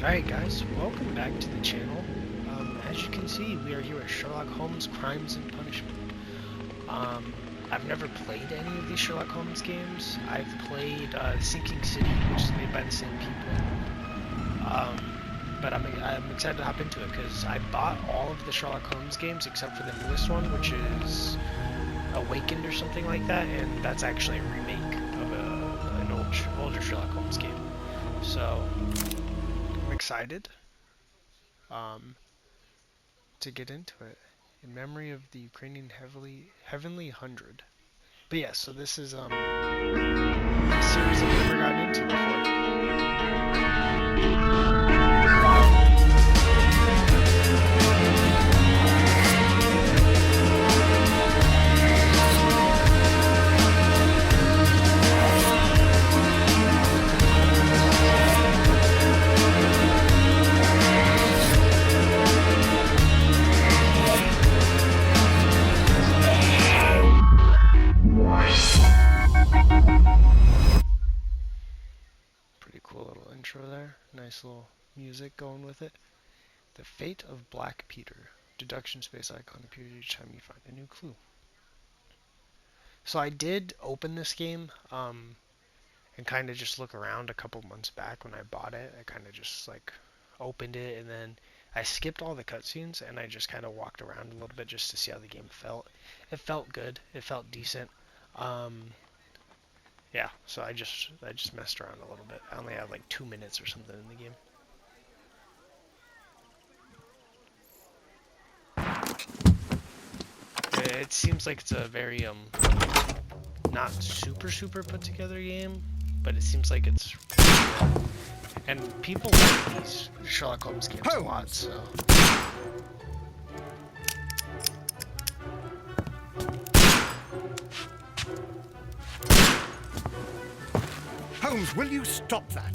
Alright guys, welcome back to the channel. As you can see, we are here at Sherlock Holmes Crimes and Punishment. I've never played any of these Sherlock Holmes games. I've played Sinking City, which is made by the same people. But I'm excited to hop into it because I bought all of the Sherlock Holmes games except for the newest one, which is Awakened or something like that, and that's actually a remake of an older Sherlock Holmes game. So I'm excited to get into it in memory of the Ukrainian Heavenly Hundred. But yeah, so this is a series I've never gotten into before. There, nice little music going with it. The Fate of Black Peter. Deduction space icon appears each time you find a new clue. So I did open this game and kind of just look around a couple months back when I bought it. I kind of just like opened it and then I skipped all the cutscenes and I just kind of walked around a little bit just to see how the game felt. It felt good. It felt decent. Yeah, so I just messed around a little bit. I only had like 2 minutes or something in the game. It seems like it's a very not super put together game, but it seems like it's and people like these Sherlock Holmes games a lot, so Holmes, will you stop that?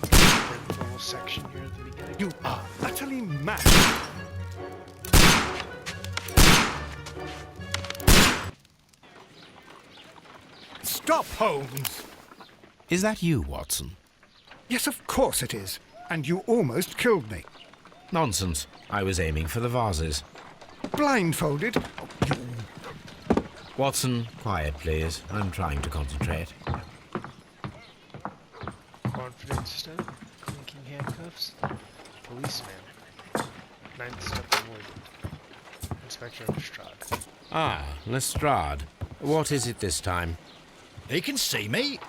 the little section here at the beginning. You are utterly mad. Stop, Holmes! Is that you, Watson? Yes, of course it is. And you almost killed me. Nonsense. I was aiming for the vases. Blindfolded? Watson, quiet, please. I'm trying to concentrate. Confidence step, clinking handcuffs, policeman, ninth step avoided, Inspector Lestrade. Ah, Lestrade. What is it this time? He can see me.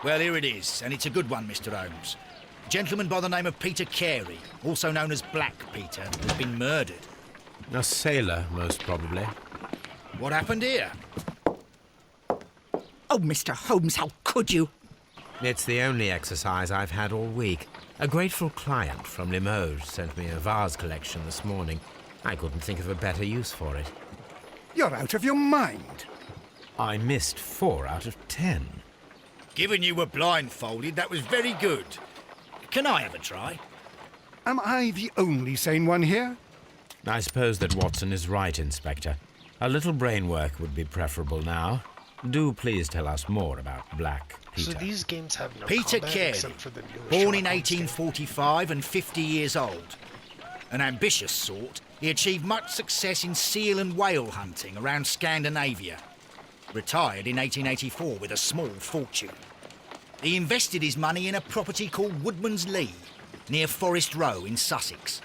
Well, here it is, and it's a good one, Mr. Holmes. A gentleman by the name of Peter Carey, also known as Black Peter, has been murdered. A sailor, most probably. What happened here? Oh, Mr. Holmes, how could you? It's the only exercise I've had all week. A grateful client from Limoges sent me a vase collection this morning. I couldn't think of a better use for it. You're out of your mind. I missed 4 out of 10. Given you were blindfolded, that was very good. Can I have a try? Am I the only sane one here? I suppose that Watson is right, Inspector. A little brain work would be preferable now. Do please tell us more about Black Peter. So these games have no Peter combat Carey, except for the newest born in Sherlock Holmes game. 1845 and 50 years old. An ambitious sort, he achieved much success in seal and whale hunting around Scandinavia. Retired in 1884 with a small fortune. He invested his money in a property called Woodman's Lee, near Forest Row in Sussex.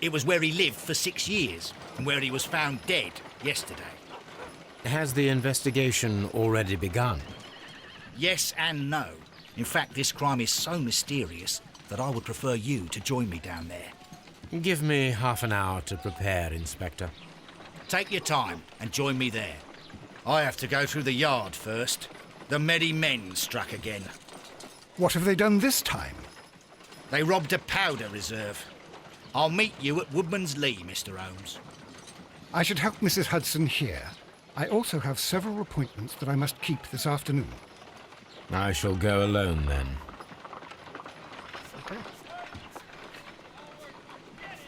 It was where he lived for 6 years, and where he was found dead yesterday. Has the investigation already begun? Yes and no. In fact, this crime is so mysterious that I would prefer you to join me down there. Give me half an hour to prepare, Inspector. Take your time and join me there. I have to go through the yard first. The merry men struck again. What have they done this time? They robbed a powder reserve. I'll meet you at Woodman's Lee, Mr. Holmes. I should help Mrs. Hudson here. I also have several appointments that I must keep this afternoon. I shall go alone, then. Okay.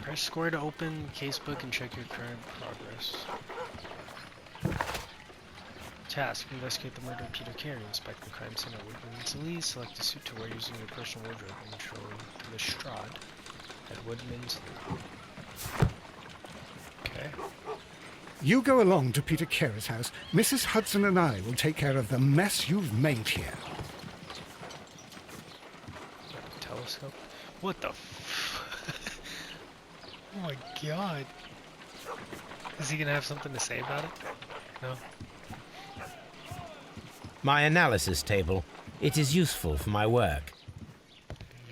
Press square to open casebook and check your current progress. Task: investigate the murder of Peter Carey, inspect the crime scene at Woodman's Lee, select a suit to wear using your personal wardrobe, and show to the Strahd at Woodman's Lee. Okay. You go along to Peter Carey's house. Mrs. Hudson and I will take care of the mess you've made here. Telescope? What the Oh my god. Is he gonna have something to say about it? No? My analysis table. It is useful for my work.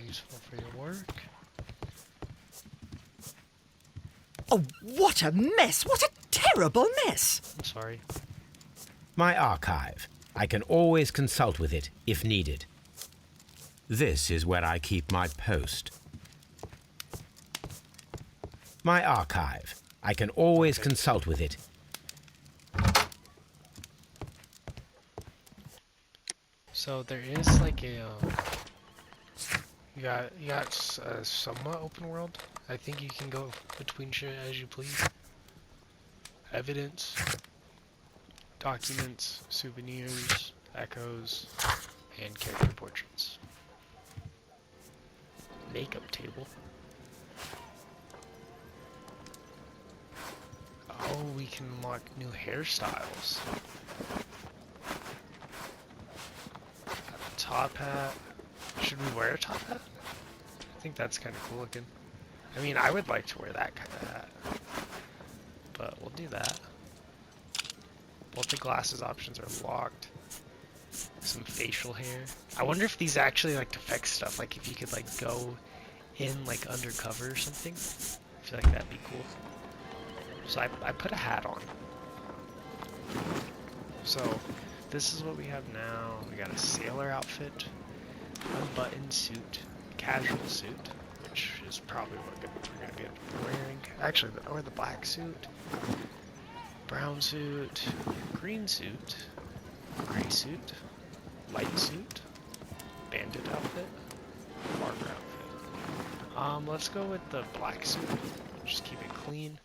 Useful for your work? Oh, what a mess! What a terrible mess! I'm sorry. My archive. I can always consult with it if needed. This is where I keep my post. My archive. I can always consult with it. So there is like a you got a somewhat open world. I think you can go between shit as you please. Evidence, documents, souvenirs, echoes, and character portraits. Makeup table. Oh, we can unlock new hairstyles. Top hat. Should we wear a top hat? I think that's kind of cool looking. I mean, I would like to wear that kind of hat. But we'll do that. Both the glasses options are locked. Some facial hair. I wonder if these actually like affect stuff. Like if you could like go in like undercover or something. I feel like that'd be cool. So I put a hat on. So this is what we have now. We got a sailor outfit, unbuttoned suit, casual suit, which is probably what we're gonna be wearing. Actually, or the black suit, brown suit, green suit, gray suit, light suit, bandit outfit, barber outfit. Let's go with the black suit. Just keep it clean.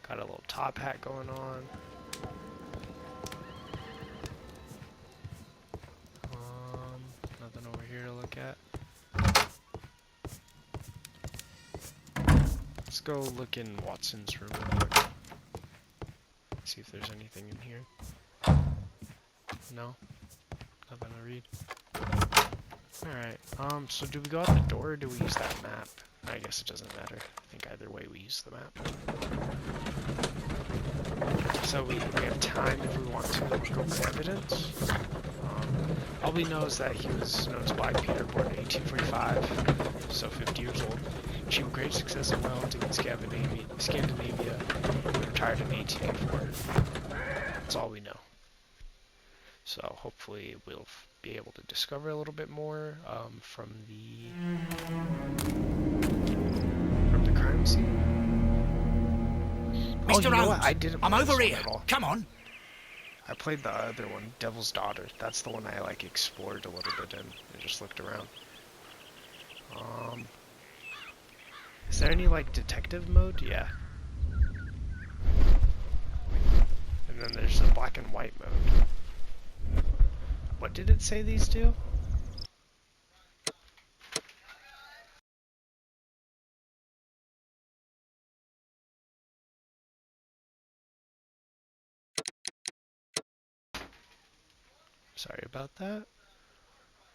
Got a little top hat going on. Nothing over here to look at. Let's go look in Watson's room real quick. See if there's anything in here. No? Nothing to read. Alright, so do we go out the door or do we use that map? I guess it doesn't matter. I think either way we use the map. So we have time if we want to go with evidence. All we know is that he was known as Black Peter, born in 1845, so 50 years old. Achieved great success in whale hunting in Scandinavia, and retired in 1884. That's all we know. So hopefully we'll be able to discover a little bit more from the crime scene. Mr. You know what? Holmes, I didn't I'm play over this one here. at all. Come on. I played the other one, Devil's Daughter. That's the one I like explored a little bit in and just looked around. Is there any like detective mode? Yeah. And then there's a black and white mode. What did it say these do? Sorry about that.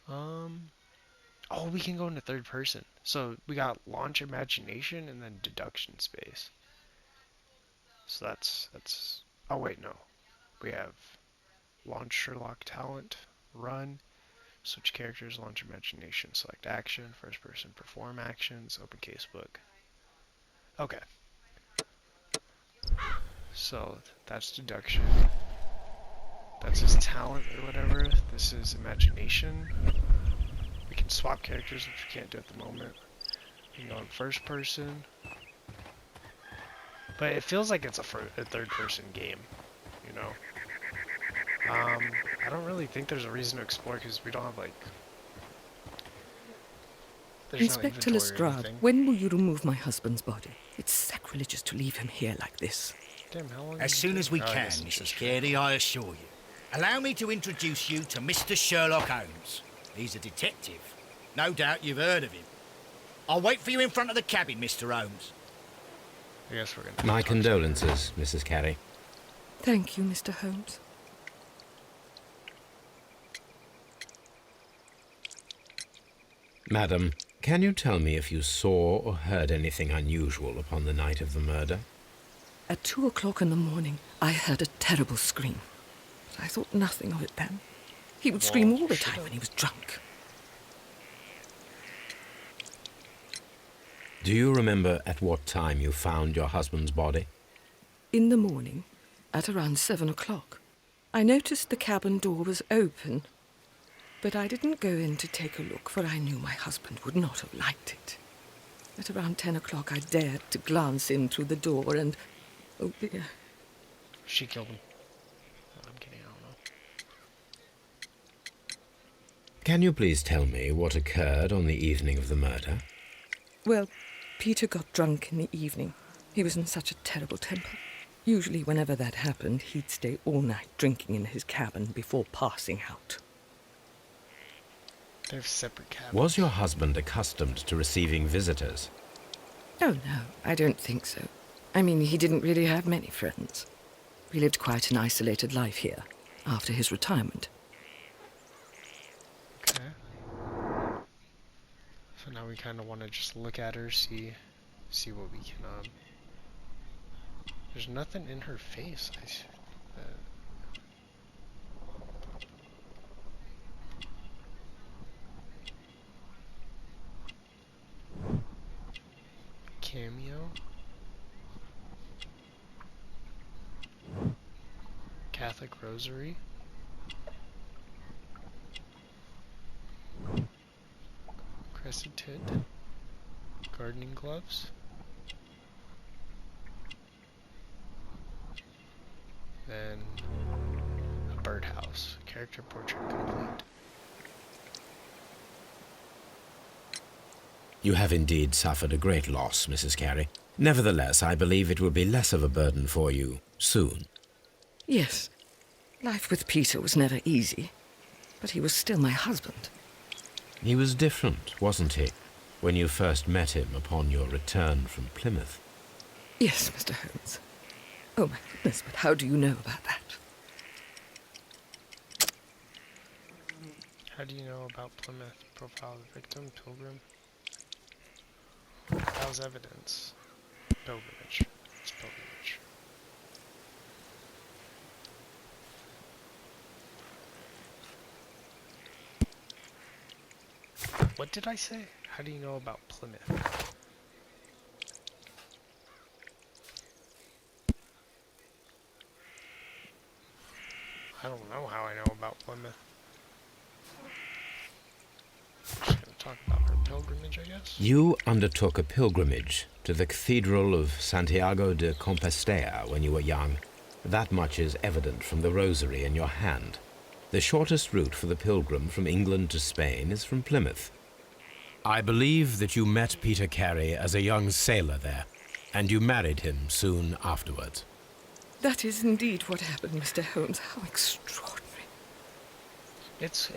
Oh, we can go into third person. So we got launch imagination and then deduction space. So that's. Oh wait, no. We have launch Sherlock talent, run, switch characters, launch imagination, select action, first person perform actions, open casebook. Okay. So that's deduction. That's his talent or whatever. This is imagination. We can swap characters, which we can't do at the moment. We can go in first person. But it feels like it's a third person game, you know? I don't really think there's a reason to explore because we don't have like... There's Inspector no Lestrade, anything. when will you remove my husband's body? It's sacrilegious to leave him here like this. Damn, how long As did soon it as take? we Oh, I can, guess it's Mrs. just- Carey, I assure you. Allow me to introduce you to Mr. Sherlock Holmes. He's a detective. No doubt you've heard of him. I'll wait for you in front of the cabin, Mr. Holmes. I guess we're gonna. My condolences, Mrs. Carey. Thank you, Mr. Holmes. Madam, can you tell me if you saw or heard anything unusual upon the night of the murder? At 2 o'clock in the morning, I heard a terrible scream. But I thought nothing of it then. He would scream all the time when he was drunk. Do you remember at what time you found your husband's body? In the morning, at around 7 o'clock, I noticed the cabin door was open. But I didn't go in to take a look, for I knew my husband would not have liked it. At around 10 o'clock, I dared to glance in through the door and... oh dear. She killed him. I'm kidding, I don't know. Can you please tell me what occurred on the evening of the murder? Well, Peter got drunk in the evening. He was in such a terrible temper. Usually, whenever that happened, he'd stay all night drinking in his cabin before passing out. They have separate cabins. Was your husband accustomed to receiving visitors? Oh, no, I don't think so. I mean, he didn't really have many friends. We lived quite an isolated life here, after his retirement. Okay. So now we kind of want to just look at her, see what we can, There's nothing in her face. Cameo. Catholic Rosary. Crescent hood. Gardening gloves. Then a birdhouse. Character portrait complete. You have indeed suffered a great loss, Mrs. Carey. Nevertheless, I believe it will be less of a burden for you soon. Yes, life with Peter was never easy, but he was still my husband. He was different, wasn't he, when you first met him upon your return from Plymouth? Yes, Mr. Holmes. Oh, my goodness, but how do you know about that? How do you know about Plymouth? Profile of the victim, pilgrim. How's evidence? Pilgrimage. It's pilgrimage. What did I say? How do you know about Plymouth? I don't know how I know about Plymouth. Just gonna talk about her pilgrimage, I guess. You undertook a pilgrimage to the Cathedral of Santiago de Compostela when you were young. That much is evident from the rosary in your hand. The shortest route for the pilgrim from England to Spain is from Plymouth. I believe that you met Peter Carey as a young sailor there, and you married him soon afterwards. That is indeed what happened, Mr. Holmes. How extraordinary. It's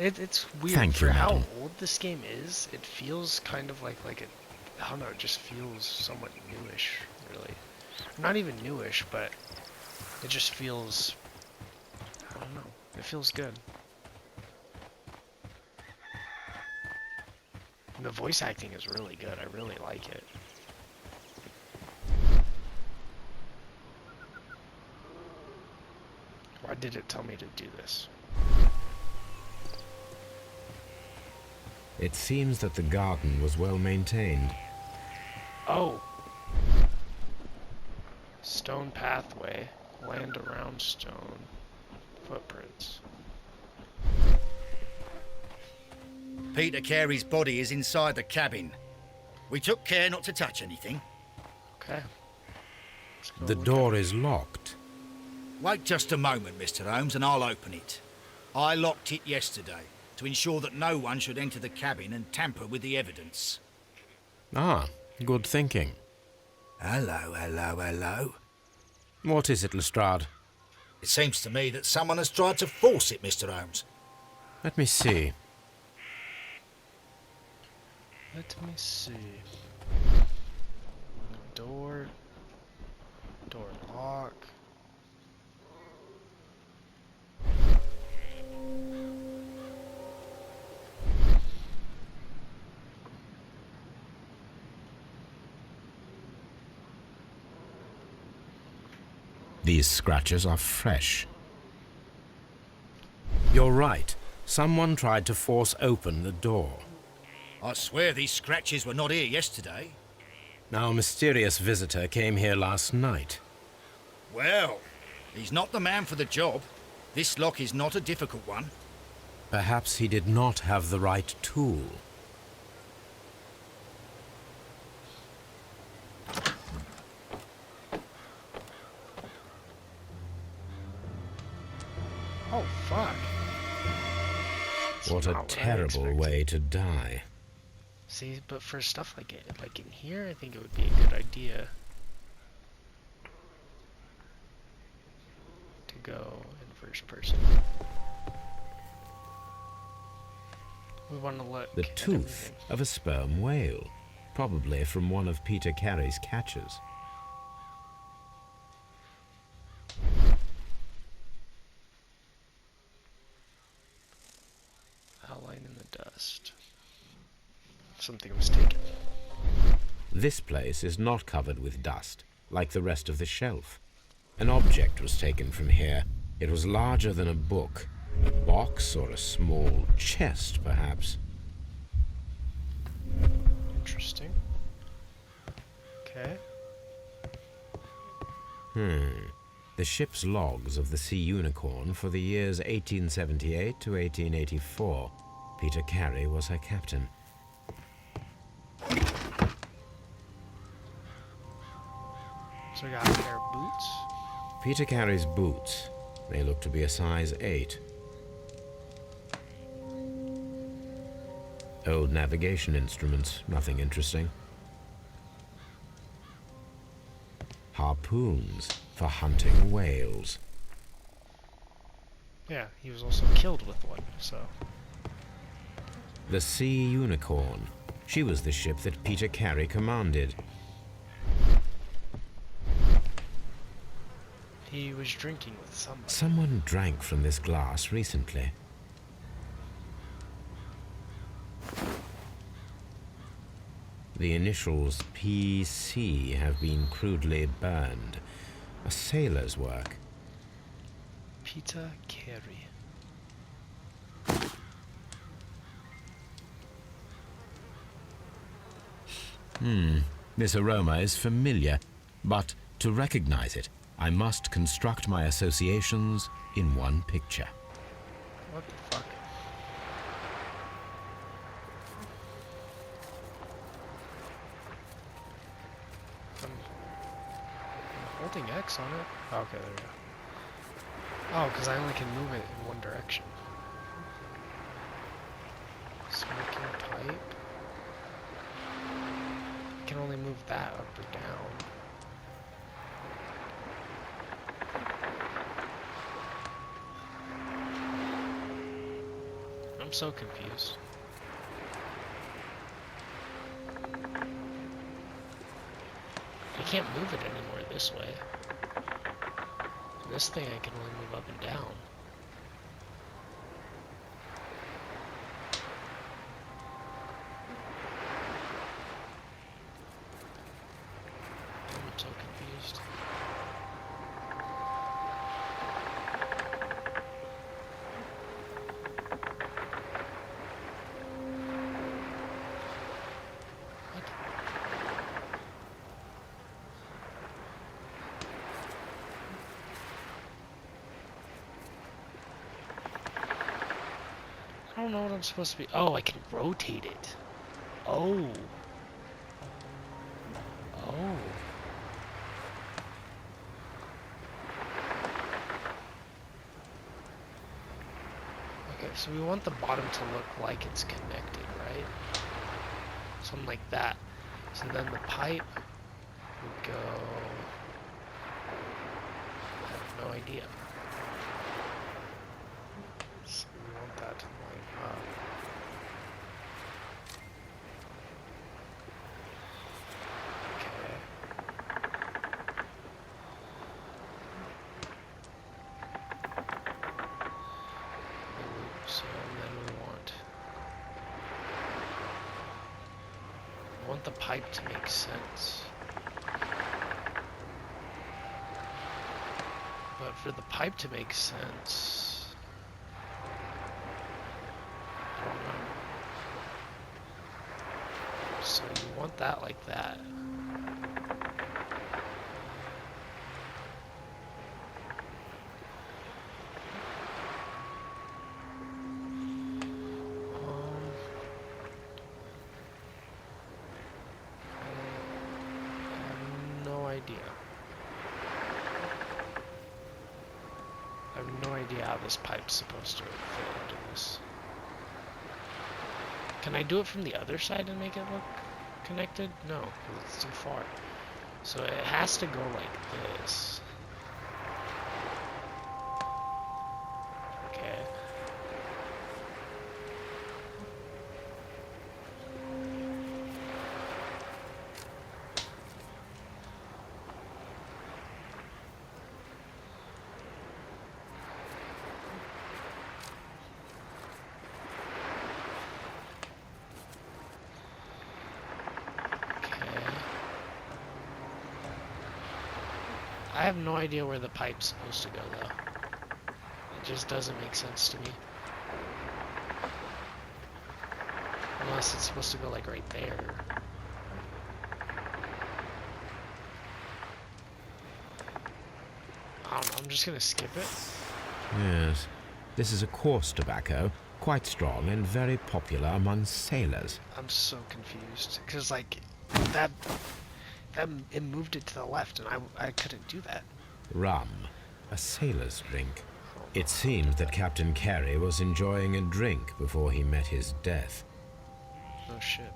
weird. Thank you, for how madam. old this game is. It feels kind of like it. I don't know. It just feels somewhat newish, really. Not even newish, but it just feels. I don't know. It feels good. And the voice acting is really good. I really like it. Why did it tell me to do this? It seems that the garden was well maintained. Oh! Stone pathway. Land around stone. Footprints. Peter Carey's body is inside the cabin. We took care not to touch anything. Okay. Let's go The look door at is locked. Wait just a moment, Mr. Holmes, and I'll open it. I locked it yesterday to ensure that no one should enter the cabin and tamper with the evidence. Ah, good thinking. Hello, hello, hello. What is it, Lestrade? It seems to me that someone has tried to force it, Mr. Holmes. Let me see. Let me see. Door lock. These scratches are fresh. You're right. Someone tried to force open the door. I swear these scratches were not here yesterday. Now, a mysterious visitor came here last night. Well, he's not the man for the job. This lock is not a difficult one. Perhaps he did not have the right tool. Oh, fuck. What a terrible way to die. See, but for stuff like in here, I think it would be a good idea to go in first person. We want to look The at tooth everything. of a sperm whale, probably from one of Peter Carey's catches. Outline in the dust. Something was taken. This place is not covered with dust, like the rest of the shelf. An object was taken from here. It was larger than a book. A box or a small chest, perhaps. Interesting. Okay. The ship's logs of the Sea Unicorn for the years 1878 to 1884. Peter Carey was her captain. So we got a pair of boots. Peter Carey's boots. They look to be a size 8. Old navigation instruments, nothing interesting. Harpoons for hunting whales. Yeah, he was also killed with one, so. The Sea Unicorn. She was the ship that Peter Carey commanded. He was drinking with somebody. Someone drank from this glass recently. The initials PC have been crudely burned. A sailor's work. Peter Carey. This aroma is familiar, but to recognize it, I must construct my associations in one picture. What the fuck? I'm holding X on it. Oh, okay, there we go. Oh, because I only can move it in one direction. Smoking pipe. I can only move that up or down. I'm so confused. I can't move it anymore this way. This thing I can only move up and down. I'm so confused. What? I don't know what I'm supposed to be. Oh, I can rotate it. Oh. Oh. Okay, so we want the bottom to look like it's connected, right? Something like that. So then the pipe would go... I have no idea. want the pipe to make sense. But for the pipe to make sense, I don't know. So you want that like that. I have no idea how this pipe's supposed to fit into this. Can I do it from the other side and make it look connected? No, because it's too far. So it has to go like this. Okay. I have no idea where the pipe's supposed to go, though. It just doesn't make sense to me. Unless it's supposed to go, like, right there. I don't know, I'm just gonna skip it. Yes. This is a coarse tobacco, quite strong and very popular among sailors. I'm so confused. Because, like, it moved it to the left, and I couldn't do that. Rum, a sailor's drink. It seems that Captain Carey was enjoying a drink before he met his death. Oh shit.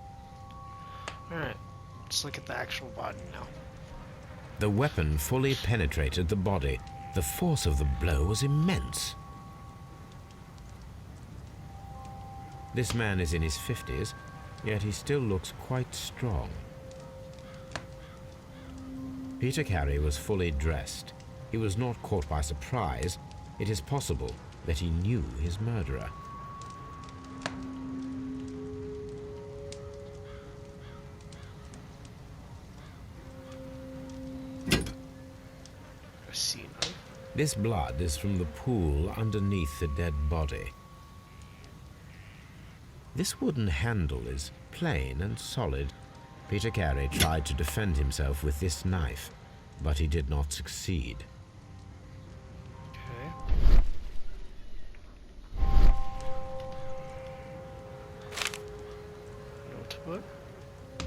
Alright, let's look at the actual body now. The weapon fully penetrated the body. The force of the blow was immense. This man is in his 50s, yet he still looks quite strong. Peter Carey was fully dressed. He was not caught by surprise. It is possible that he knew his murderer. This blood is from the pool underneath the dead body. This wooden handle is plain and solid. Peter Carey tried to defend himself with this knife, but he did not succeed. Okay. Notebook.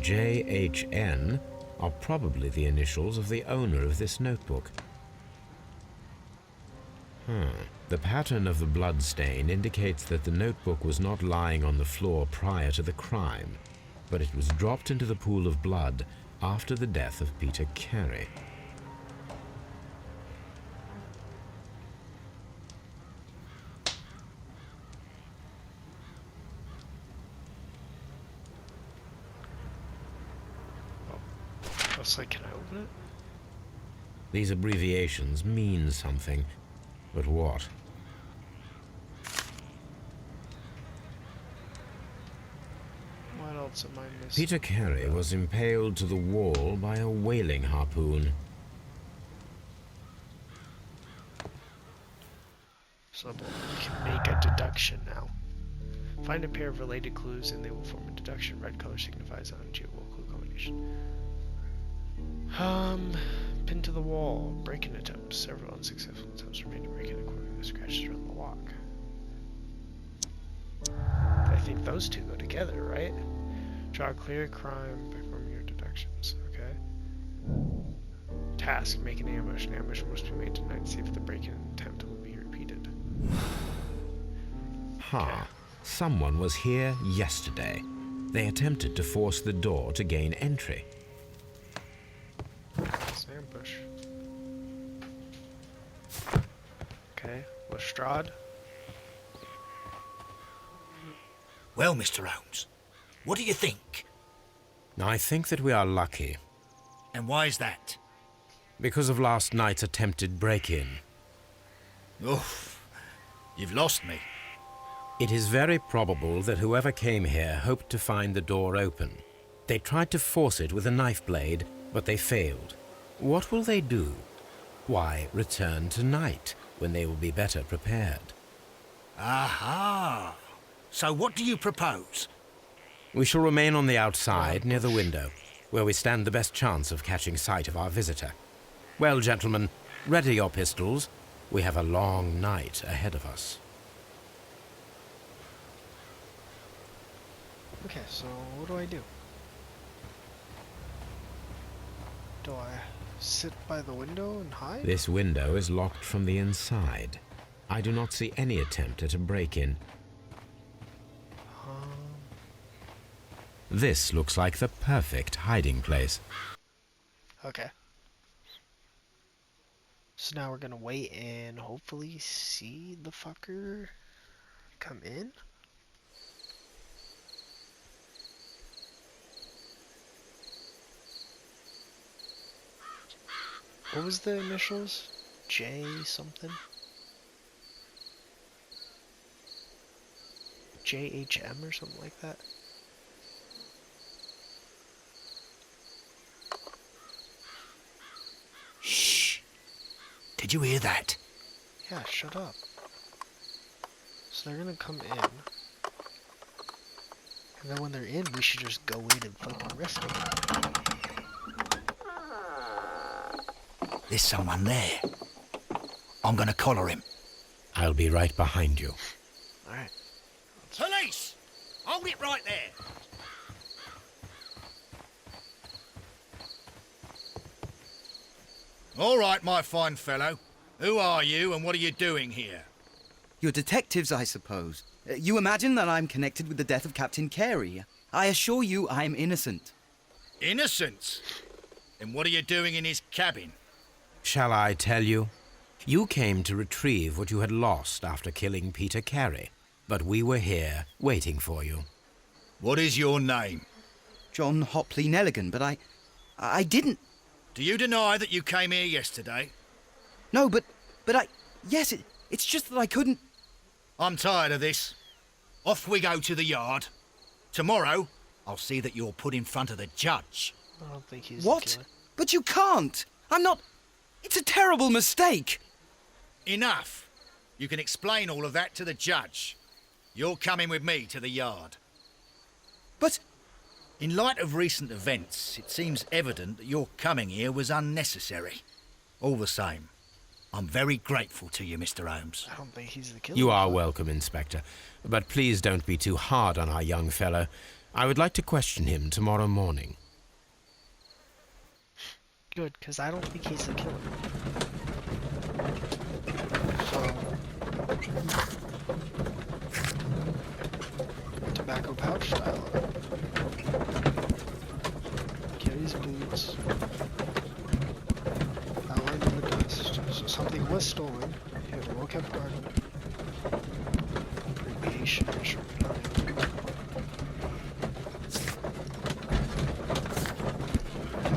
JHN are probably the initials of the owner of this notebook. The pattern of the blood stain indicates that the notebook was not lying on the floor prior to the crime, but it was dropped into the pool of blood after the death of Peter Carey. Looks like, can I open it? These abbreviations mean something, but what? What else am I missing? Peter Carey was impaled to the wall by a whaling harpoon. So we can make a deduction now. Find a pair of related clues and they will form a deduction. Red color signifies unusual clue combination. Pinned to the wall. Break-in attempt. Several unsuccessful attempts remain to break in according to the scratches on the lock. I think those two go together, right? Draw a clear crime by forming your deductions. Okay. Task. Make an ambush. An ambush must be made tonight to see if the break-in attempt will be repeated. Okay. Someone was here yesterday. They attempted to force the door to gain entry. Ambush. Okay, Lestrade. Well, Mr. Holmes, what do you think? I think that we are lucky. And why is that? Because of last night's attempted break-in. Oof, you've lost me. It is very probable that whoever came here hoped to find the door open. They tried to force it with a knife blade, but they failed. What will they do? Why, return tonight, when they will be better prepared. Aha! So what do you propose? We shall remain on the outside, near the window, where we stand the best chance of catching sight of our visitor. Well, gentlemen, ready your pistols. We have a long night ahead of us. Okay, so what do I do? Do I sit by the window and hide? This window is locked from the inside. I do not see any attempt at a break-in. This looks like the perfect hiding place. Okay. So now we're gonna wait and hopefully see the fucker come in. What was the initials? J something? JHM or something like that? Shh! Did you hear that? Yeah, shut up. So they're gonna come in. And then when they're in, we should just go in and fucking arrest them. There's someone there. I'm gonna collar him. I'll be right behind you. Alright. Police! Hold it right there! All right, my fine fellow. Who are you and what are you doing here? You're detectives, I suppose. You imagine that I'm connected with the death of Captain Carey. I assure you I'm innocent. Innocent? Then what are you doing in his cabin? Shall I tell you? You came to retrieve what you had lost after killing Peter Carey, but we were here, waiting for you. What is your name? John Hopley Nelligan, but I didn't... Do you deny that you came here yesterday? No, but yes, it's just that I couldn't... I'm tired of this. Off we go to the yard. Tomorrow, I'll see that you're put in front of the judge. I don't think he's What? the killer. But you can't! I'm not... It's a terrible mistake! Enough. You can explain all of that to the judge. You're coming with me to the yard. But... In light of recent events, it seems evident that your coming here was unnecessary. All the same, I'm very grateful to you, Mr. Holmes. I don't think he's the killer. You are welcome, Inspector. But please don't be too hard on our young fellow. I would like to question him tomorrow morning. Good, because I don't think he's the killer. So... Tobacco pouch style. Carries boots. Outlined in the dust. So something was stolen. You have a well-kept garden. Abbreviation, short time.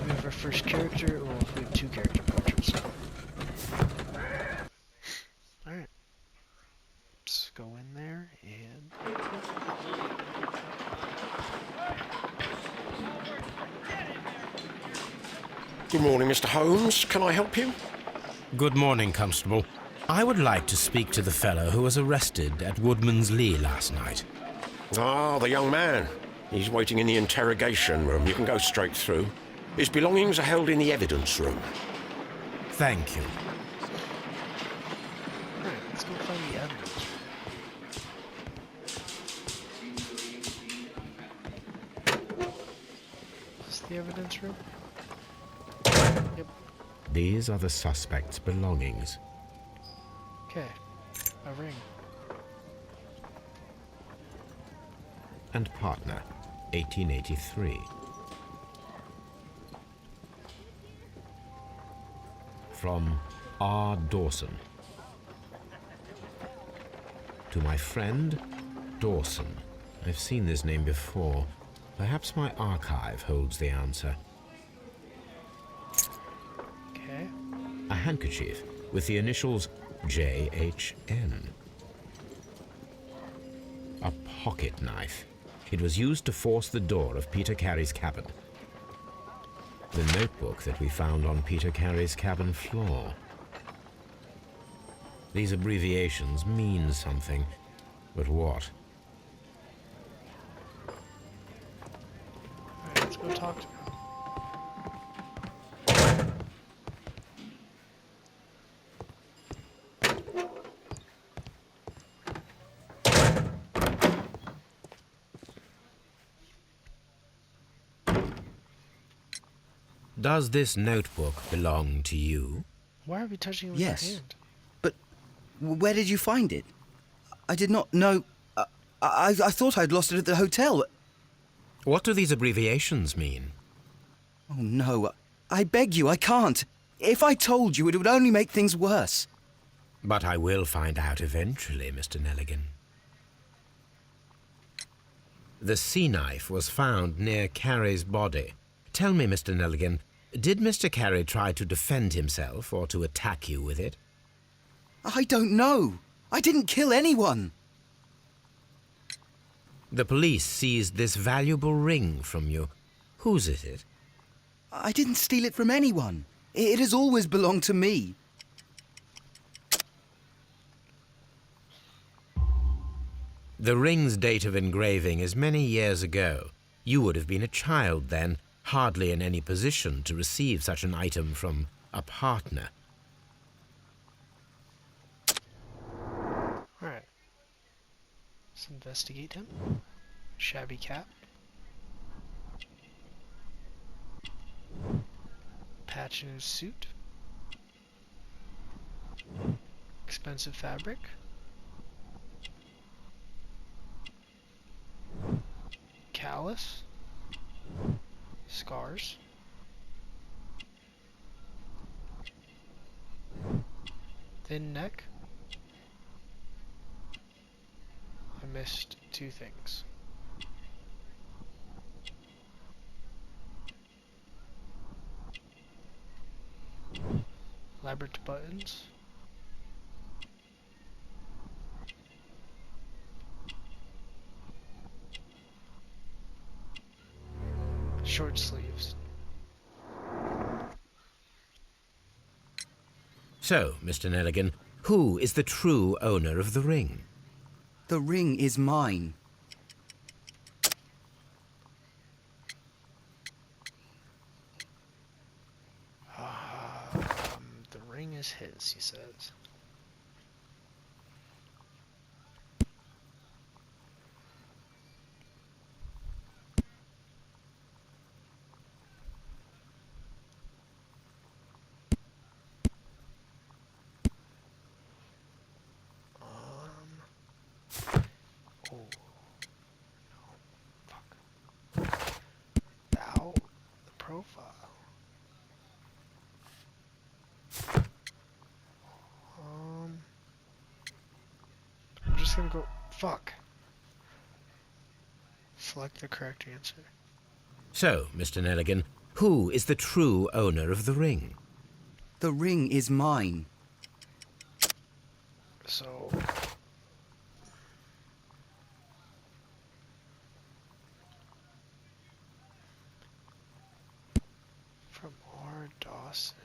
We have our first character, well, we have two character portraits. Alright. Let's go in there and... Good morning, Mr. Holmes. Can I help you? Good morning, Constable. I would like to speak to the fellow who was arrested at Woodman's Lee last night. Ah, the young man. He's waiting in the interrogation room. You can go straight through. His belongings are held in the evidence room. Thank you. Alright, let's go find the evidence. Is this the evidence room? Yep. These are the suspect's belongings. Okay. A ring. And partner, 1883. From R. Dawson. To my friend, Dawson. I've seen this name before. Perhaps my archive holds the answer. Okay. A handkerchief with the initials JHN. A pocket knife. It was used to force the door of Peter Carey's cabin. The notebook that we found on Peter Carey's cabin floor. These abbreviations mean something, but what? Alright, let's go talk to him. Does this notebook belong to you? Why are we touching it with Yes. our hand? But where did you find it? I did not know. I thought I'd lost it at the hotel. What do these abbreviations mean? Oh, no. I beg you, I can't. If I told you, it would only make things worse. But I will find out eventually, Mr. Nelligan. The sea knife was found near Carey's body. Tell me, Mr. Nelligan, did Mr. Carey try to defend himself or to attack you with it? I don't know. I didn't kill anyone. The police seized this valuable ring from you. Whose is it? I didn't steal it from anyone. It has always belonged to me. The ring's date of engraving is many years ago. You would have been a child then, hardly in any position to receive such an item from a partner. Alright. Let's investigate him. Shabby cap. Patch in his suit. Expensive fabric. Callus. Scars. Thin neck. I missed two things. Elaborate buttons. Short sleeves. So, Mr. Nelligan, who is the true owner of the ring? The ring is mine. The ring is his, he says. Oh. No. Fuck. Bow the profile. I'm just gonna go. Fuck. Select the correct answer. So, Mr. Nelligan, who is the true owner of the ring? The ring is mine. So. From R. Dawson.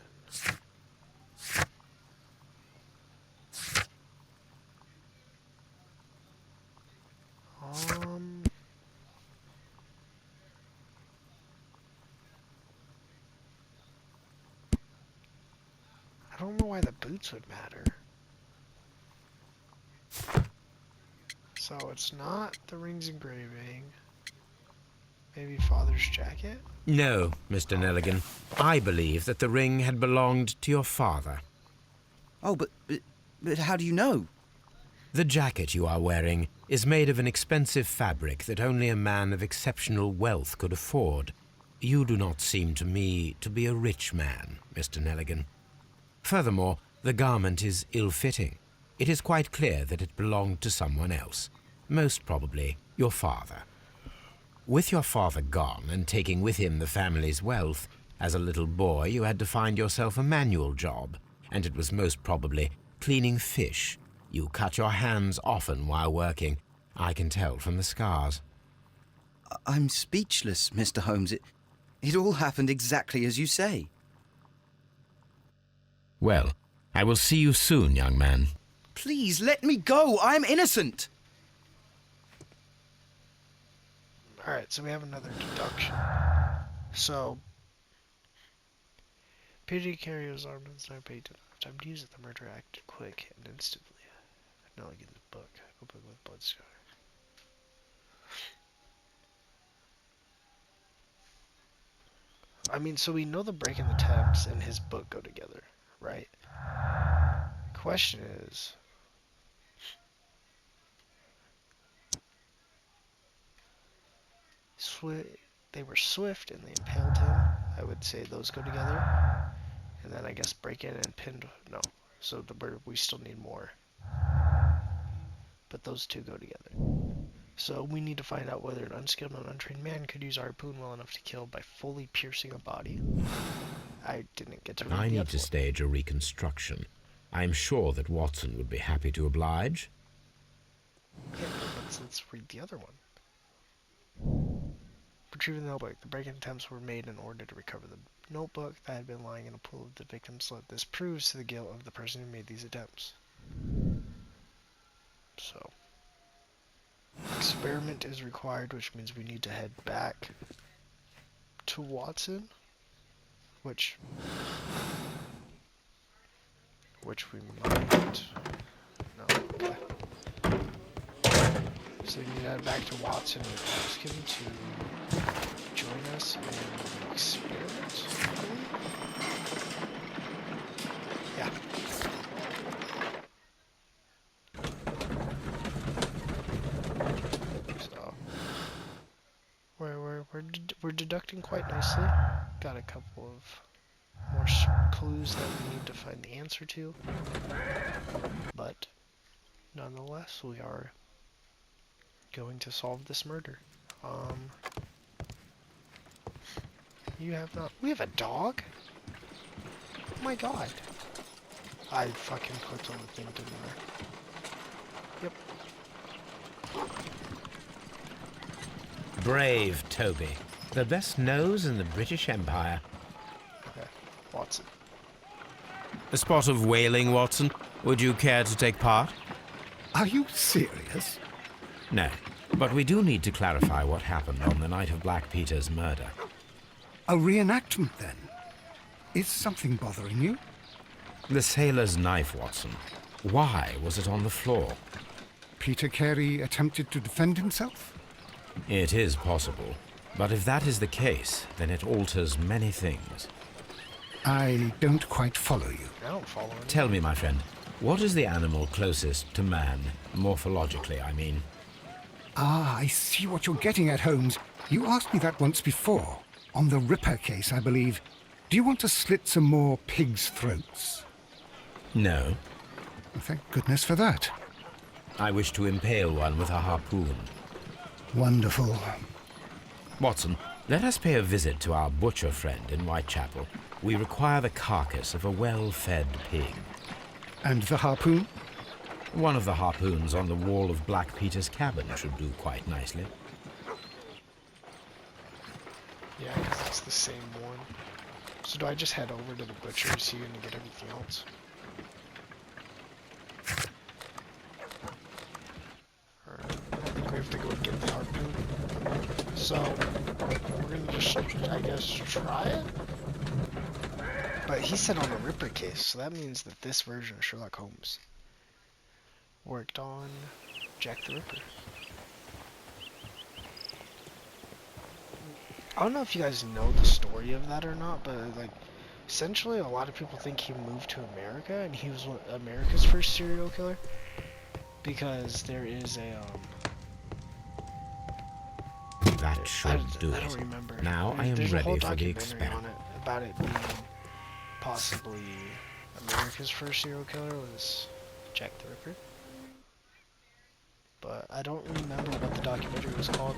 I don't know why the boots would matter. So it's not the ring's engraving. Maybe father's jacket? No, Mr. Nelligan. I believe that the ring had belonged to your father. Oh, but how do you know? The jacket you are wearing is made of an expensive fabric that only a man of exceptional wealth could afford. You do not seem to me to be a rich man, Mr. Nelligan. Furthermore, the garment is ill-fitting. It is quite clear that it belonged to someone else, most probably your father. With your father gone and taking with him the family's wealth, as a little boy you had to find yourself a manual job, and it was most probably cleaning fish. You cut your hands often while working. I can tell from the scars. I'm speechless, Mr. Holmes. It all happened exactly as you say. Well, I will see you soon, young man. Please, let me go. I'm innocent. Alright, so we have another deduction. So, Peter Carey was armed and sniper paid enough time to use it. The murder acted quick and instantly. Not like in the book. A book with blood scar. I mean, so we know the break-in attempts and his book go together, right? Question is, they were swift and they impaled him. I would say those go together. And then I guess break-in and pinned. No. So we still need more. But those two go together. So we need to find out whether an unskilled and untrained man could use a harpoon well enough to kill by fully piercing a body. I didn't get to read I the need other to one. stage a reconstruction. I am sure that Watson would be happy to oblige. Yeah, let's read the other one. Retrieving the notebook. The break-in attempts were made in order to recover the notebook that had been lying in a pool of the victim's blood. This proves to the guilt of the person who made these attempts. So, experiment is required, which means we need to head back to Watson, which we might. No, okay. So we need to head back to Watson and ask him to join us in the experiment. Yeah. So we're deducting quite nicely. Got a couple of more clues that we need to find the answer to, but nonetheless, we are going to solve this murder. You have not. We have a dog? Oh my god. I fucking clicked on the thing, didn't I? Yep. Brave Toby. The best nose in the British Empire. Okay. Watson. A spot of whaling, Watson. Would you care to take part? Are you serious? No. But we do need to clarify what happened on the night of Black Peter's murder. A reenactment, then? Is something bothering you? The sailor's knife, Watson. Why was it on the floor? Peter Carey attempted to defend himself? It is possible. But if that is the case, then it alters many things. I don't quite follow you. I don't follow it. Tell me, my friend, what is the animal closest to man, morphologically, I mean? Ah, I see what you're getting at, Holmes. You asked me that once before. On the Ripper case, I believe. Do you want to slit some more pigs' throats? No. Well, thank goodness for that. I wish to impale one with a harpoon. Wonderful. Watson, let us pay a visit to our butcher friend in Whitechapel. We require the carcass of a well-fed pig. And the harpoon? One of the harpoons on the wall of Black Peter's cabin should do quite nicely. Yeah, because it's the same one. So do I just head over to the butcher's here and get everything else? Or I think we have to go get the harpoon. So we're gonna just, I guess, try it. But he said on the Ripper case, so that means that this version of Sherlock Holmes worked on Jack the Ripper. I don't know if you guys know the story of that or not, but like, essentially a lot of people think he moved to America and he was America's first serial killer, because there is a That should do I it. don't remember. Now I am There's a whole ready for the documentary on experiment. it about it being possibly America's first serial killer was Jack the Ripper. But I don't remember what the documentary was called.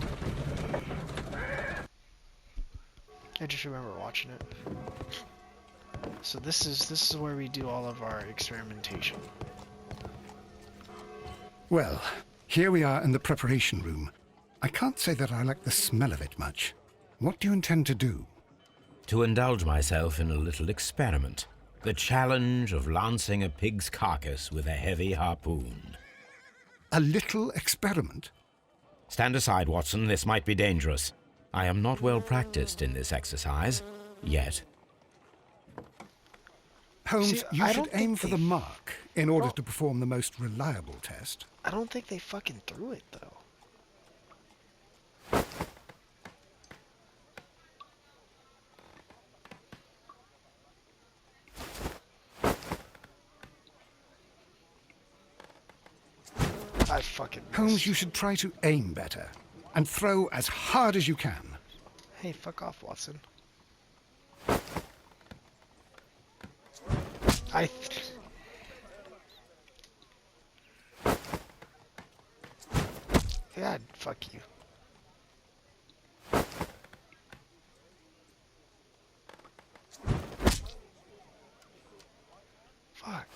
I just remember watching it. So this is where we do all of our experimentation. Well, here we are in the preparation room. I can't say that I like the smell of it much. What do you intend to do? To indulge myself in a little experiment. The challenge of lancing a pig's carcass with a heavy harpoon. A little experiment? Stand aside, Watson. This might be dangerous. I am not well practiced in this exercise, yet. Holmes, See, you I should don't think aim for they the mark in order Well- to perform the most reliable test. I don't think they fucking threw it, though. I fucking Holmes, missed. you should try to aim better and throw as hard as you can. Hey, fuck off, Watson. God, fuck you. Fuck.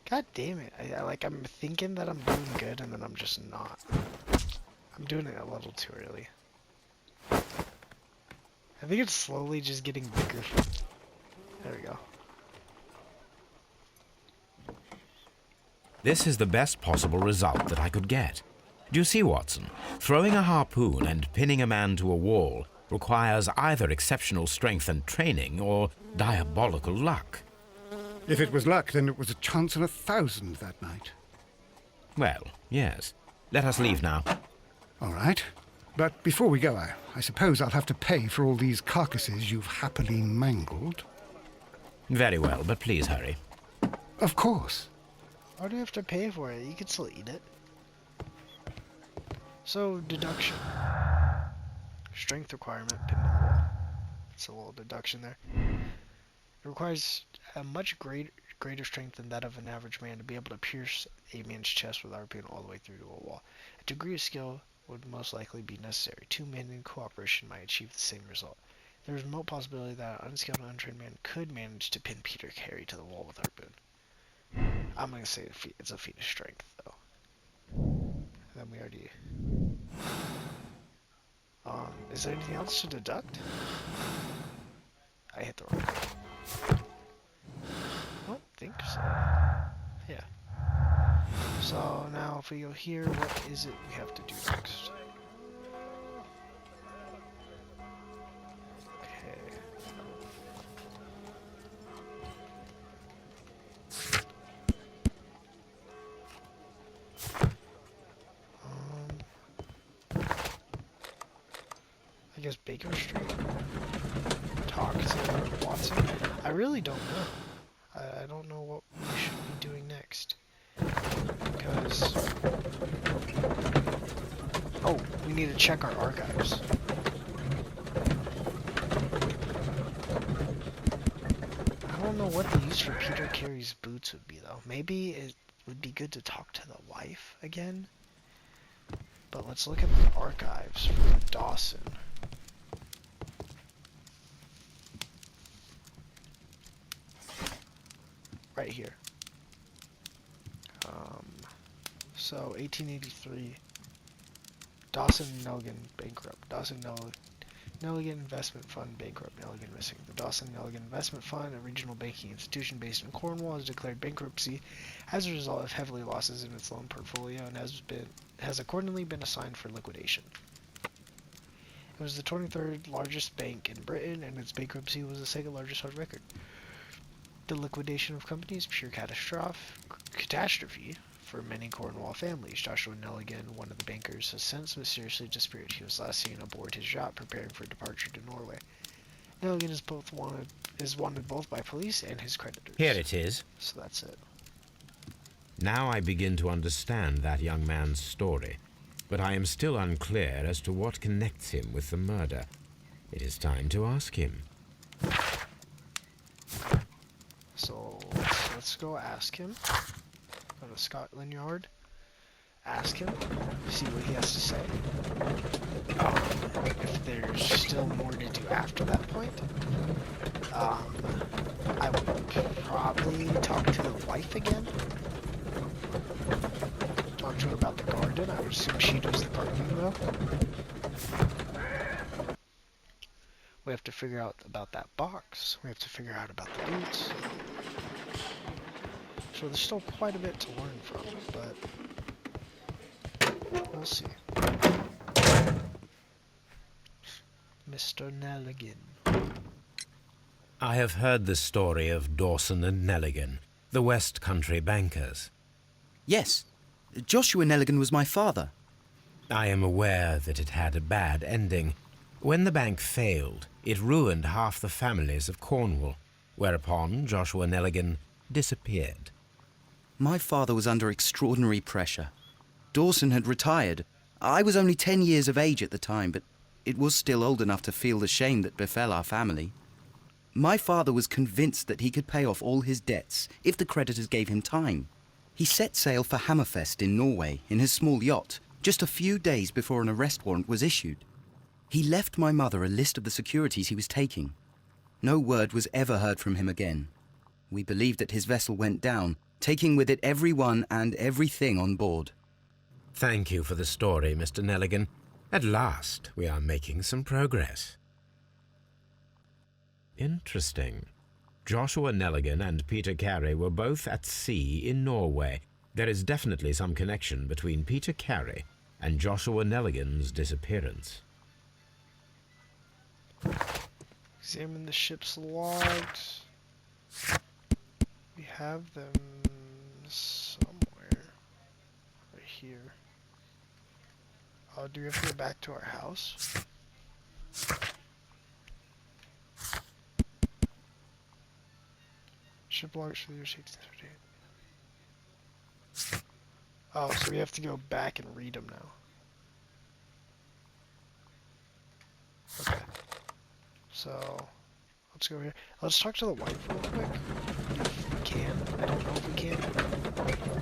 God damn it. I'm thinking that I'm doing good and then I'm just not. I'm doing it a little too early. I think it's slowly just getting bigger. There we go. This is the best possible result that I could get. Do you see, Watson? Throwing a harpoon and pinning a man to a wall requires either exceptional strength and training or diabolical luck. If it was luck, then it was a chance in 1,000 that night. Well, yes. Let us leave now. All right. But before we go, I suppose I'll have to pay for all these carcasses you've happily mangled. Very well, but please hurry. Of course. Why do you have to pay for it? You can still eat it. So, deduction. Strength requirement, pin the wall. It's a little deduction there. It requires a much greater strength than that of an average man to be able to pierce a man's chest without being all the way through to a wall. A degree of skill would most likely be necessary. 2 men in cooperation might achieve the same result. There is a remote possibility that an unskilled and untrained man could manage to pin Peter Carey to the wall with a harpoon. I'm gonna say it's a feat of strength, though. Then we already... is there anything else to deduct? I hit the wrong button. I don't think so. Yeah. So now if we go here, what is it we have to do next? Okay. I guess Baker Street. Talk to Watson. I really don't know. I don't know what we should be doing next. Because... oh, we need to check our archives. I don't know what the use for Peter Carey's boots would be, though. Maybe it would be good to talk to the wife again. But let's look at the archives for Dawson. Right here. So 1883. Dawson Nelligan bankrupt. Dawson Nelligan Investment Fund bankrupt. Nelligan missing. The Dawson Nelligan Investment Fund, a regional banking institution based in Cornwall, has declared bankruptcy as a result of heavy losses in its loan portfolio and has accordingly been assigned for liquidation. It was the 23rd largest bank in Britain, and its bankruptcy was the second largest on record. The liquidation of company is pure catastrophe for many Cornwall families. Joshua Nelligan, one of the bankers, has since mysteriously disappeared. He was last seen aboard his yacht preparing for departure to Norway. Nelligan is wanted both by police and his creditors. Here it is. So that's it. Now I begin to understand that young man's story, but I am still unclear as to what connects him with the murder. It is time to ask him. So let's go ask him. Go to Scotland Yard. Ask him. See what he has to say. If there's still more to do after that point, I would probably talk to the wife again on to her about the garden. I would assume she does the gardening, though. We have to figure out about that box. We have to figure out about the boots. So there's still quite a bit to learn from, but we'll see. Mr. Nelligan. I have heard the story of Dawson and Nelligan, the West Country bankers. Yes, Joshua Nelligan was my father. I am aware that it had a bad ending. When the bank failed, it ruined half the families of Cornwall, whereupon Joshua Nelligan disappeared. My father was under extraordinary pressure. Dawson had retired. I was only 10 years of age at the time, but it was still old enough to feel the shame that befell our family. My father was convinced that he could pay off all his debts if the creditors gave him time. He set sail for Hammerfest in Norway in his small yacht, just a few days before an arrest warrant was issued. He left my mother a list of the securities he was taking. No word was ever heard from him again. We believe that his vessel went down, taking with it everyone and everything on board. Thank you for the story, Mr. Nelligan. At last, we are making some progress. Interesting. Joshua Nelligan and Peter Carey were both at sea in Norway. There is definitely some connection between Peter Carey and Joshua Nelligan's disappearance. Examine the ship's logs. We have them somewhere. Right here. Oh, do we have to go back to our house? Ship logs for the year 1638. Oh, so we have to go back and read them now. Okay. So, let's go here. Let's talk to the wife real quick. If we can. I don't know if we can.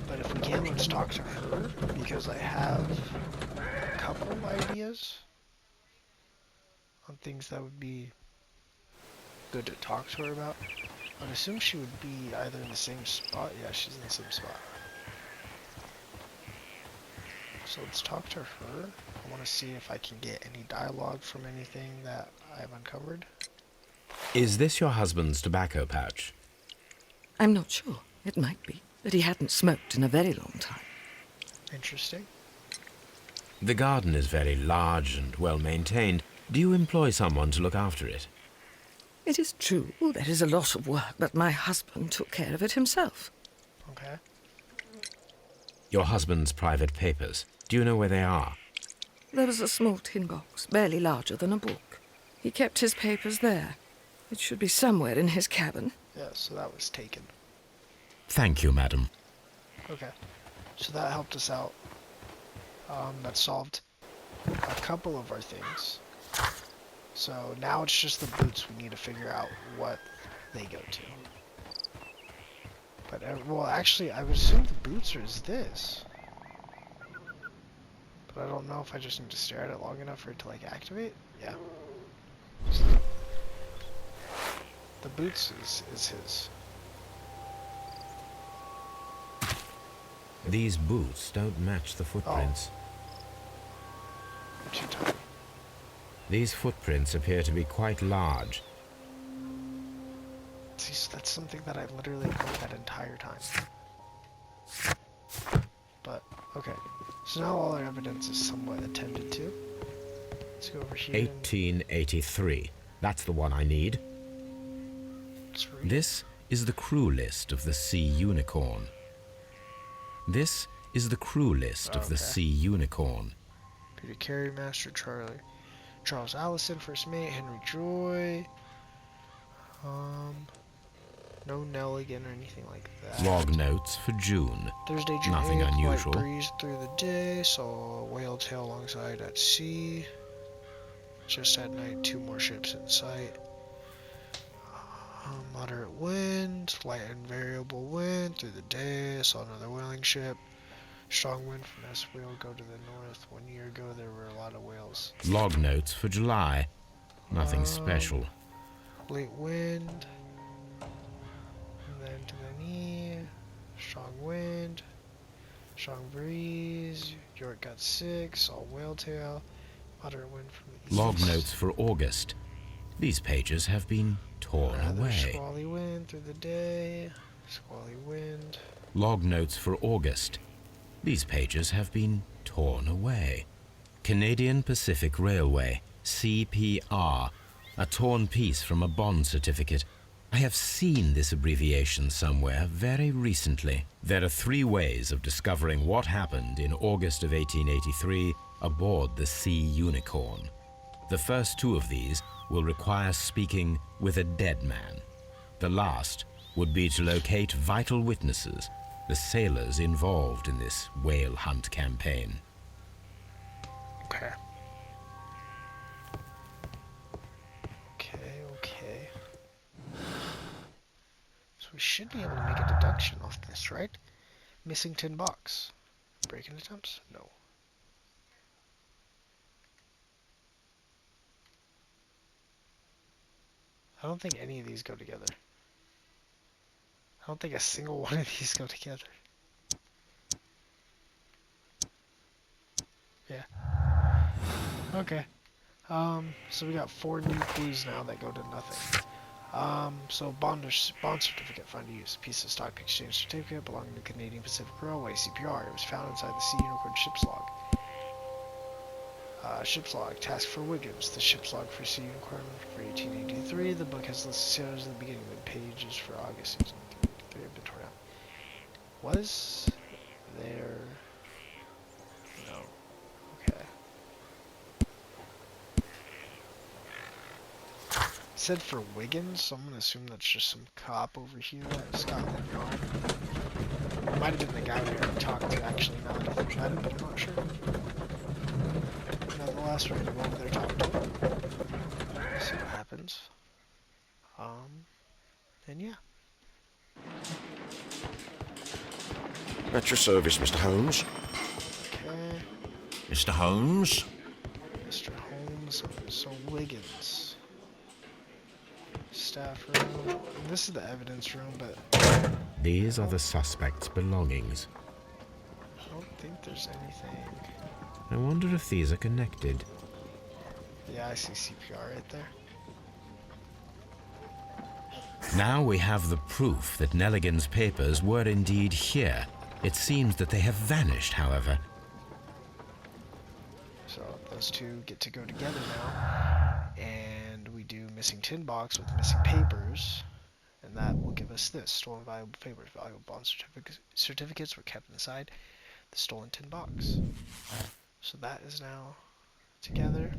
But if we can, let's talk to her. Because I have a couple ideas on things that would be good to talk to her about. I'd assume she would be either in the same spot. Yeah, she's in the same spot. So let's talk to her. I want to see if I can get any dialogue from anything that I've uncovered. Is this your husband's tobacco pouch? I'm not sure. It might be, but he hadn't smoked in a very long time. Interesting. The garden is very large and well maintained. Do you employ someone to look after it? It is true, there is a lot of work, but my husband took care of it himself. Okay. Your husband's private papers. Do you know where they are? There was a small tin box, barely larger than a book. He kept his papers there. It should be somewhere in his cabin. Yeah, so that was taken. Thank you, madam. Okay. So that helped us out. That solved a couple of our things. So now it's just the boots we need to figure out what they go to. But, well, actually, I would assume the boots are this. But I don't know if I just need to stare at it long enough for it to, like, activate. Yeah. So the boots is his. These boots don't match the footprints. What you talking? These footprints appear to be quite large. See, so that's something that I literally ignored that entire time. But, okay. So now all our evidence is somewhat attended to. Let's go over here. 1883. That's the one I need. Let's read. This is the crew list of the Sea Unicorn. This is the crew list of the Okay. Sea Unicorn. Peter Carey, Master Charles Allison, First Mate, Henry Joy. No Nelligan or anything like that. Log notes for June. Thursday, June Nothing 8th, unusual. Light breeze through the day, saw a whale tail alongside at sea. Just at night, 2 more ships in sight. Moderate wind, light and variable wind through the day, saw another whaling ship. Strong wind from this whale go to the north. 1 year ago, there were a lot of whales. Log notes for July. Nothing special. Late wind. And then to the knee. Strong wind. Strong breeze. York got 6. All whale tail. Moderate wind from the east. Log notes for August. These pages have been torn Rather away. squally wind through the day. Squally wind. Log notes for August. These pages have been torn away. Canadian Pacific Railway, CPR, a torn piece from a bond certificate. I have seen this abbreviation somewhere very recently. There are 3 ways of discovering what happened in August of 1883 aboard the Sea Unicorn. The first 2 of these will require speaking with a dead man. The last would be to locate vital witnesses, the sailors involved in this whale hunt campaign. Okay. Okay. So we should be able to make a deduction off this, right? Missing tin box. Break-in attempts? No. I don't think any of these go together. I don't think a single one of these go together. Yeah. Okay. So we got 4 new clues now that go to nothing. So bond certificate found to use. Piece of stock exchange certificate belonging to Canadian Pacific Railway, CPR. It was found inside the Sea Unicorn ship's log. Ship's log, task for Wiggins. The ship's log for Sea Unicorn for 1883. The book has listed sailors at the beginning of the pages for August 1883 have been torn out. Was there... No. Okay. It said for Wiggins, so I'm gonna assume that's just some cop over here at Scotland Yard. It might have been the guy we already talked to actually, now that I think about it, but I'm not sure. Nonetheless, we're gonna go over there, talk to him, see what happens. And yeah. At your service, Mr. Holmes. Okay, Mr. Holmes? Mr. Holmes, so Wiggins. Staff room. And this is the evidence room, but These are the suspect's belongings. I don't think there's anything. I wonder if these are connected. Yeah, I see CPR right there. Now we have the proof that Nelligan's papers were indeed here. It seems that they have vanished, however. So those 2 get to go together now, and we do missing tin box with missing papers, and that will give us this: stolen valuable papers. Valuable bond certificates were kept inside the stolen tin box. So that is now together.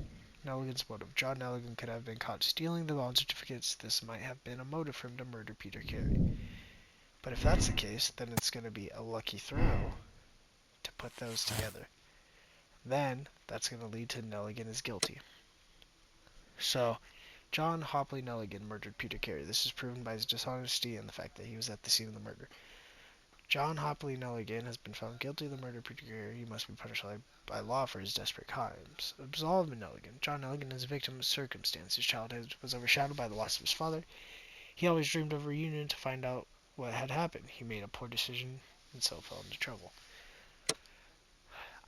Nelligan's motive. John Nelligan could have been caught stealing the bond certificates. This might have been a motive for him to murder Peter Carey. But if that's the case, then it's going to be a lucky throw to put those together. Then that's going to lead to Nelligan is guilty. So, John Hopley Nelligan murdered Peter Carey. This is proven by his dishonesty and the fact that he was at the scene of the murder. John Hopley Nelligan has been found guilty of the murder of Peter Carey. He must be punished by law for his desperate crimes. Absolved Nelligan. John Nelligan is a victim of circumstance. His childhood was overshadowed by the loss of his father. He always dreamed of a reunion to find out what had happened. He made a poor decision and so fell into trouble.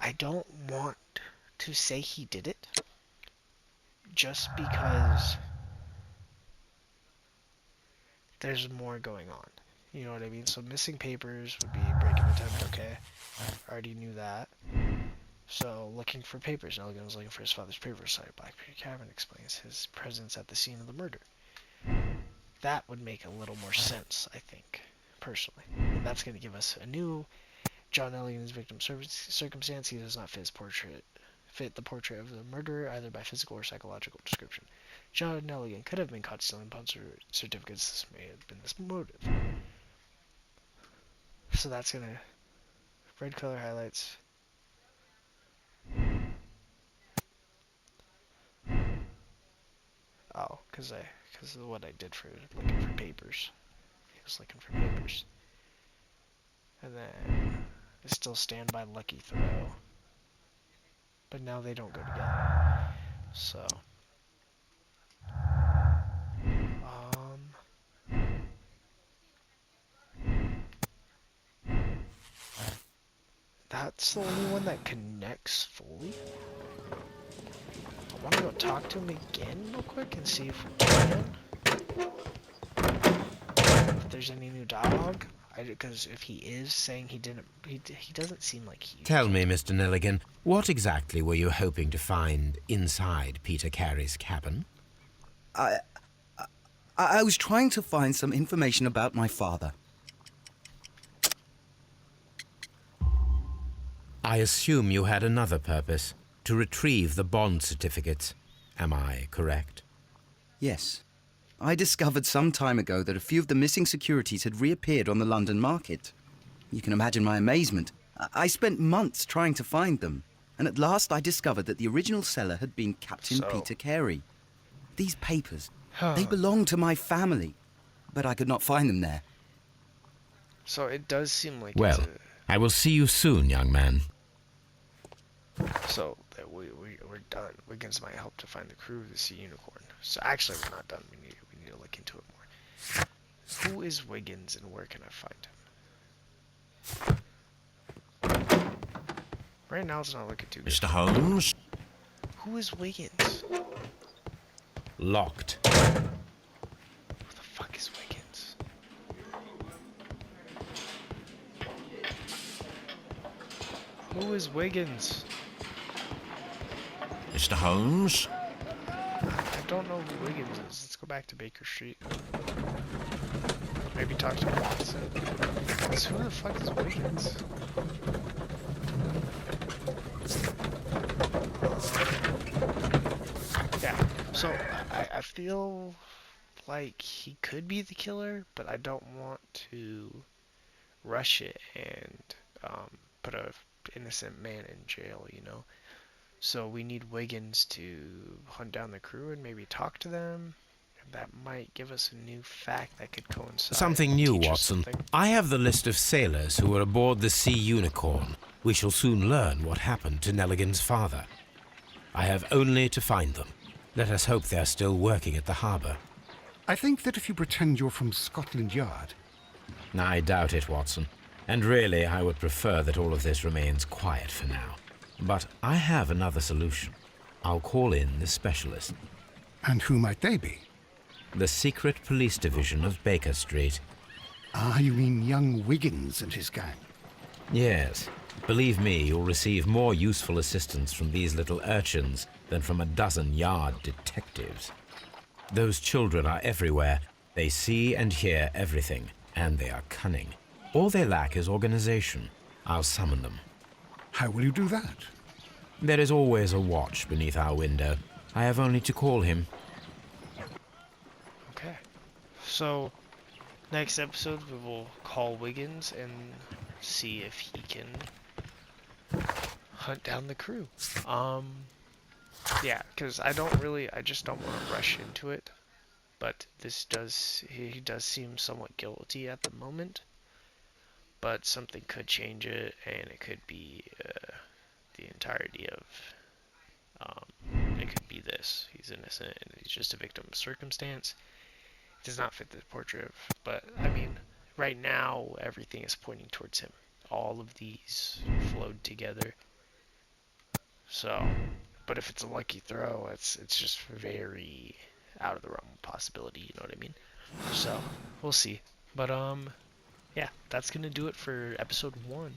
I don't want to say he did it, just because there's more going on. You know what I mean? So missing papers would be break-in attempt, okay. I already knew that. So looking for papers. Nelligan was looking for his father's papers. Sorry, Blackbeard Cabin explains his presence at the scene of the murder. That would make a little more sense, I think, personally. And that's going to give us a new John Nelligan's victim circumstance. He does not fit the portrait of the murderer, either by physical or psychological description. John Nelligan could have been caught stealing bond certificates. This may have been this motive. So that's gonna red color highlights. Oh, because of what I did for looking for papers. He was looking for papers. And then I still stand by lucky throw. But now they don't go together. So that's the only one that connects fully. I want to go talk to him again real quick and see if we can. If there's any new dialogue. Because if he is saying he didn't, he doesn't seem like he... Tell me, Mr. Nelligan, what exactly were you hoping to find inside Peter Carey's cabin? I was trying to find some information about my father. I assume you had another purpose, to retrieve the bond certificates. Am I correct? Yes. I discovered some time ago that a few of the missing securities had reappeared on the London market. You can imagine my amazement. I spent months trying to find them, and at last I discovered that the original seller had been Captain Peter Carey. These papers, they belong to my family, but I could not find them there. So it does seem like well, I will see you soon, young man. So we're done. Wiggins might help to find the crew of the Sea Unicorn. So actually, we're not done. We need to look into it more. Who is Wiggins and where can I find him? Right now, it's not looking too good. Mr. Holmes? Who is Wiggins? Locked. Who the fuck is Wiggins? Who is Wiggins? Mr. Holmes? I don't know who Wiggins is. Let's go back to Baker Street. Maybe talk to Watson. So who the fuck is Wiggins? Yeah, so I feel like he could be the killer, but I don't want to rush it and put a innocent man in jail, you know? So we need Wiggins to hunt down the crew and maybe talk to them. That might give us a new fact that could coincide. Something new, teach us Watson. something. I have the list of sailors who were aboard the Sea Unicorn. We shall soon learn what happened to Nelligan's father. I have only to find them. Let us hope they are still working at the harbour. I think that if you pretend you're from Scotland Yard... I doubt it, Watson. And really, I would prefer that all of this remains quiet for now. But I have another solution. I'll call in the specialist. And who might they be? The secret police division of Baker Street. Ah, you mean young Wiggins and his gang? Yes. Believe me, you'll receive more useful assistance from these little urchins than from a dozen yard detectives. Those children are everywhere. They see and hear everything, and they are cunning. All they lack is organization. I'll summon them. How will you do that? There is always a watch beneath our window. I have only to call him. Okay. So, next episode we will call Wiggins and see if he can hunt down the crew. Yeah, because I just don't want to rush into it. But he does seem somewhat guilty at the moment. But something could change it, and it could be the entirety of, it could be this. He's innocent, and he's just a victim of circumstance. It does not fit the portrait of, but, I mean, right now, everything is pointing towards him. All of these flowed together. So, but if it's a lucky throw, it's just very out of the realm of possibility, you know what I mean? So, we'll see. But, yeah, that's going to do it for episode 1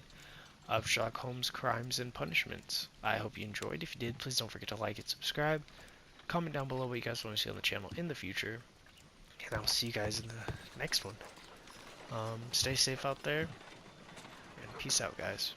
of Sherlock Holmes Crimes and Punishments. I hope you enjoyed. If you did, please don't forget to like and subscribe. Comment down below what you guys want to see on the channel in the future. And I'll see you guys in the next one. Stay safe out there. And peace out, guys.